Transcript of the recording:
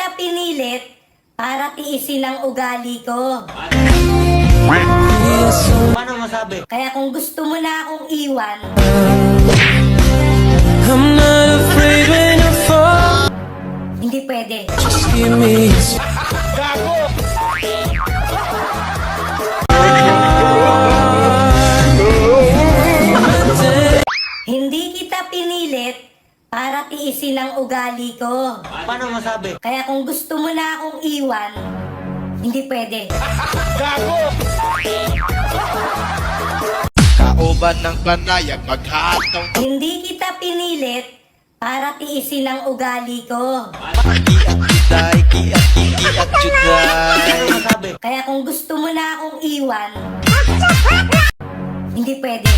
kita pinilit para tiisin ang ugali ko. Paano masabi? Kaya kung gusto mo na akong iwan, I'm not afraid when I fall. hindi pwede. Just give me Hindi kita pinilit para tiisin ang ugali ko. Paano masabi? Kaya kung gusto mo na akong iwan, hindi pwede. Kauban ng planayag maghataw Hindi kita pinilit para tiisin ang ugali ko. Kiat juday Paano masabi? Kaya kung gusto mo na akong iwan, hindi pwede.